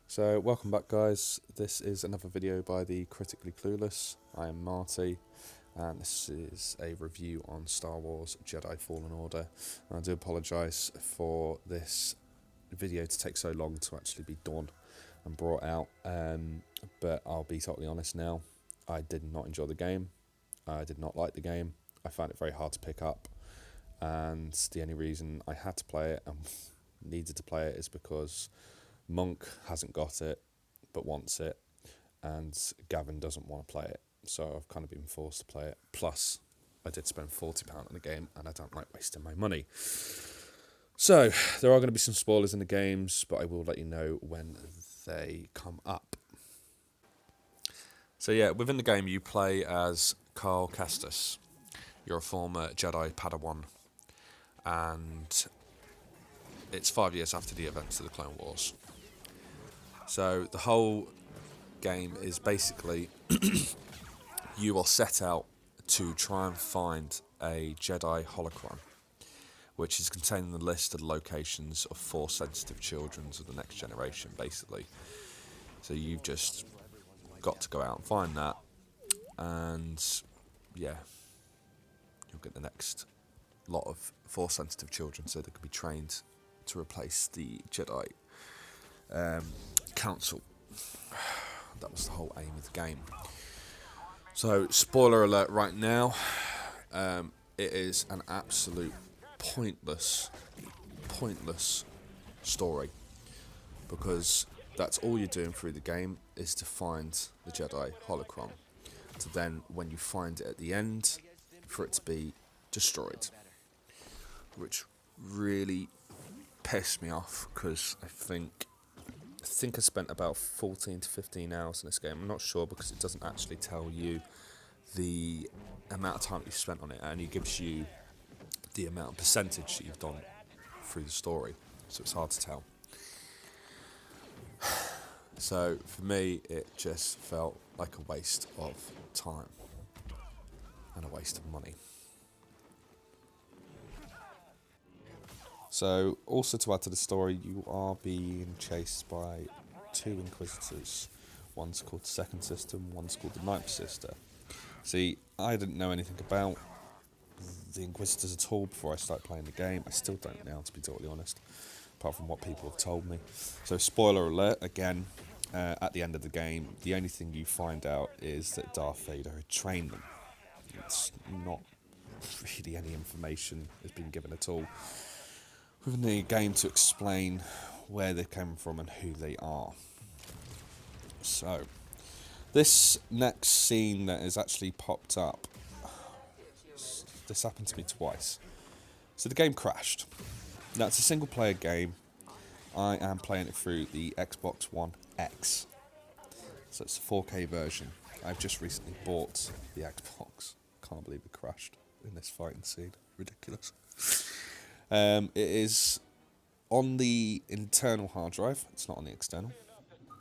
So welcome back guys, this is another video by the Critically Clueless. I am Marty and this is a review on Star Wars Jedi Fallen Order. And I do apologise for this video to take so long to actually be done and brought out, but I'll be totally honest now, I did not enjoy the game, I did not like the game, I found it very hard to pick up, and the only reason I had to play it and needed to play it is because Monk hasn't got it, but wants it, and Gavin doesn't want to play it, so I've kind of been forced to play it. Plus, I did spend £40 on the game, and I don't like wasting my money. So, there are going to be some spoilers in the games, but I will let you know when they come up. So yeah, within the game you play as Carl Kestis. You're a former Jedi Padawan, and it's 5 years after the events of the Clone Wars. So the whole game is basically you are set out to try and find a Jedi holocron, which is contained in the list of the locations of Force-sensitive children of the next generation, basically. So you've just got to go out and find that, and yeah, you'll get the next lot of Force-sensitive children so they can be trained to replace the Jedi Council. That was the whole aim of the game. So, spoiler alert right now, it is an absolute pointless story, because that's all you're doing through the game is to find the Jedi holocron, to then, when you find it at the end, for it to be destroyed, which really pissed me off, because I think I spent about 14 to 15 hours in this game. I'm not sure, because it doesn't actually tell you the amount of time that you've spent on it, and it gives you the amount of percentage that you've done through the story, so it's hard to tell. So for me, it just felt like a waste of time and a waste of money. So, also to add to the story, you are being chased by two Inquisitors. One's called the Second Sister, one's called the Ninth Sister. See, I didn't know anything about the Inquisitors at all before I started playing the game. I still don't now, to be totally honest, apart from what people have told me. So, spoiler alert, again, at the end of the game, the only thing you find out is that Darth Vader had trained them. It's not really any information has been given at all within the game to explain where they came from and who they are. So, this next scene that has actually popped up, this happened to me twice. So the game crashed. Now it's a single player game. I am playing it through the Xbox One X. So it's a 4K version. I've just recently bought the Xbox. Can't believe it crashed in this fighting scene. Ridiculous. It is on the internal hard drive. It's not on the external.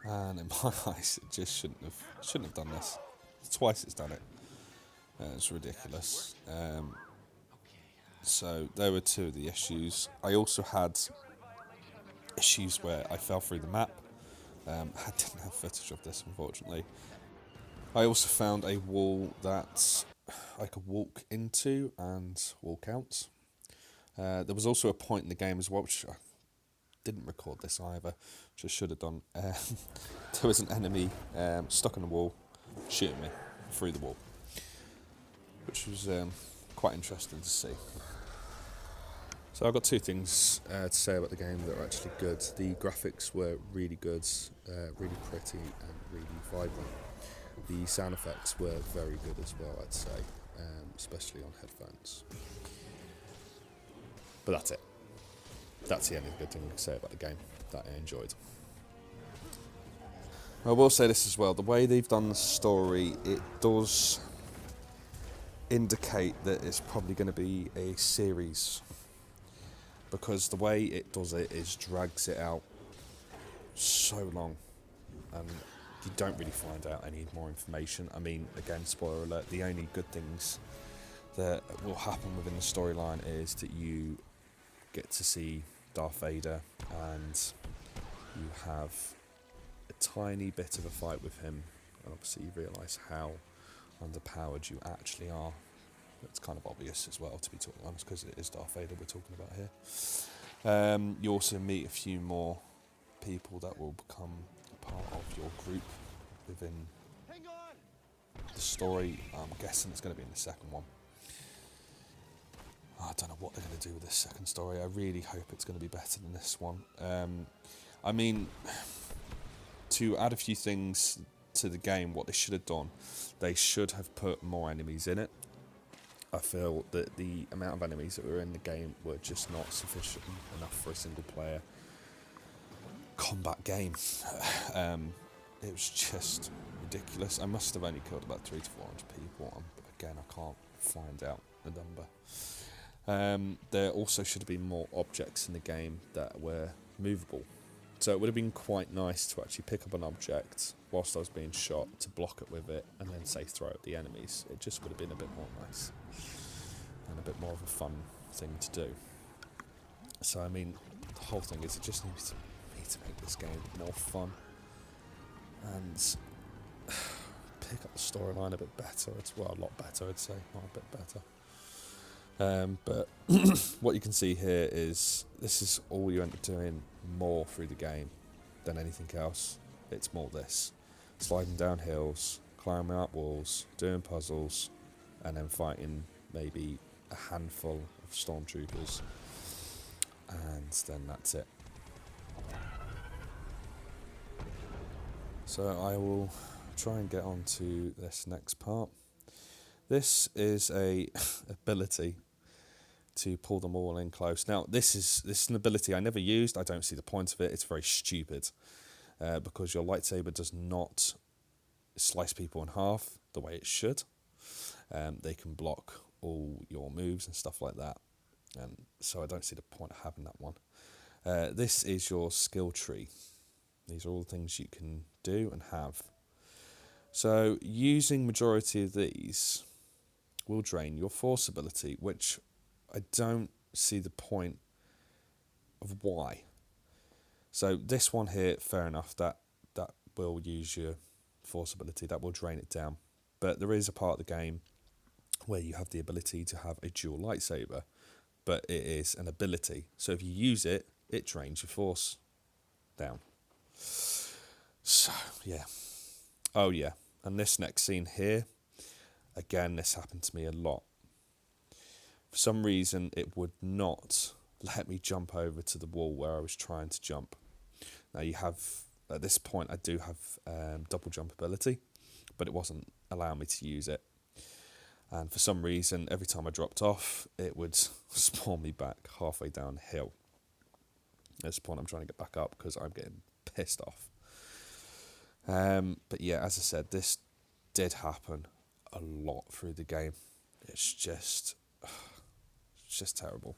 And in my eyes, it just shouldn't have done this. Twice it's done it. It's ridiculous. So there were two of the issues. I also had issues where I fell through the map. I didn't have footage of this, unfortunately. I also found a wall that I could walk into and walk out. There was also a point in the game as well, which I didn't record this either, which I should have done. There was an enemy stuck on the wall, shooting me through the wall, which was quite interesting to see. So I've got two things to say about the game that are actually good. The graphics were really good, really pretty and really vibrant. The sound effects were very good as well, I'd say, especially on headphones. But that's it. That's the only good thing I can say about the game that I enjoyed. I will say this as well, the way they've done the story, it does indicate that it's probably going to be a series, because the way it does it is drags it out so long, and you don't really find out any more information. I mean, again, spoiler alert, the only good things that will happen within the storyline is that you get to see Darth Vader, and you have tiny bit of a fight with him, and obviously you realise how underpowered you actually are. It's kind of obvious as well, to be totally honest, because it is Darth Vader we're talking about here. You also meet a few more people that will become part of your group within the story. I'm guessing it's going to be in the second one. I don't know what they're going to do with this second story. I really hope it's going to be better than this one. I mean, to add a few things to the game, what they should have done, they should have put more enemies in it. I feel that the amount of enemies that were in the game were just not sufficient enough for a single player combat game. It was just ridiculous. I must have only killed about 300 to 400 people. Again, I can't find out the number. There also should have been more objects in the game that were movable. So it would have been quite nice to actually pick up an object whilst I was being shot, to block it with it, and then say throw at the enemies. It just would have been a bit more nice and a bit more of a fun thing to do. So I mean, the whole thing is, it just needs me to make this game more fun and pick up the storyline a bit better. It's, well, a lot better, I'd say, not a bit better. But what you can see here is, this is all you end up doing more through the game than anything else. It's more this. Sliding down hills, climbing up walls, doing puzzles, and then fighting maybe a handful of stormtroopers. And then that's it. So I will try and get on to this next part. This is a ability to pull them all in close. Now, this is an ability I never used. I don't see the point of it. It's very stupid because your lightsaber does not slice people in half the way it should. They can block all your moves and stuff like that. And so I don't see the point of having that one. This is your skill tree. These are all the things you can do and have. So using majority of these will drain your force ability, which I don't see the point of why. So this one here, fair enough, that will use your force ability, that will drain it down. But there is a part of the game where you have the ability to have a dual lightsaber, but it is an ability. So if you use it, it drains your force down. So, yeah. Oh, yeah. And this next scene here, again, this happened to me a lot. For some reason, it would not let me jump over to the wall where I was trying to jump. Now, you have, at this point, I do have double jump ability, but it wasn't allowing me to use it. And for some reason, every time I dropped off, it would spawn me back halfway down the hill. At this point, I'm trying to get back up because I'm getting pissed off. But yeah, as I said, this did happen a lot through the game. It's just terrible.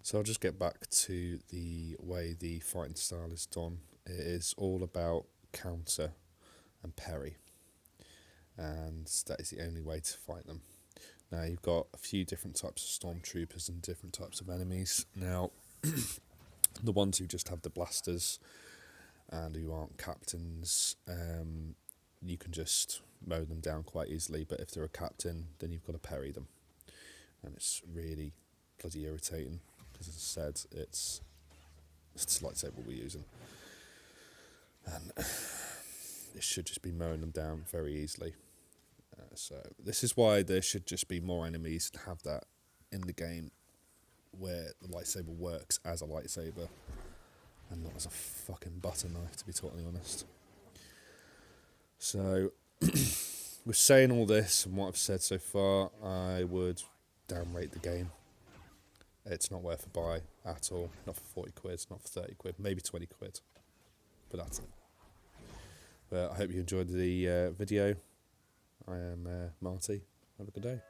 So I'll just get back to the way the fighting style is done. It is all about counter and parry, and that is the only way to fight them. Now, you've got a few different types of stormtroopers and different types of enemies. Now, the ones who just have the blasters and who aren't captains, you can just mow them down quite easily, but if they're a captain, then you've got to parry them. And it's really bloody irritating, because as I said, it's a lightsaber we're using. And it should just be mowing them down very easily. So this is why there should just be more enemies and have that in the game, where the lightsaber works as a lightsaber and not as a fucking butter knife, to be totally honest. So with saying all this and what I've said so far, I would downrate the game. It's not worth a buy at all. Not for 40 quid, not for 30 quid, maybe 20 quid. But that's it. But I hope you enjoyed the video. I am Marty. Have a good day.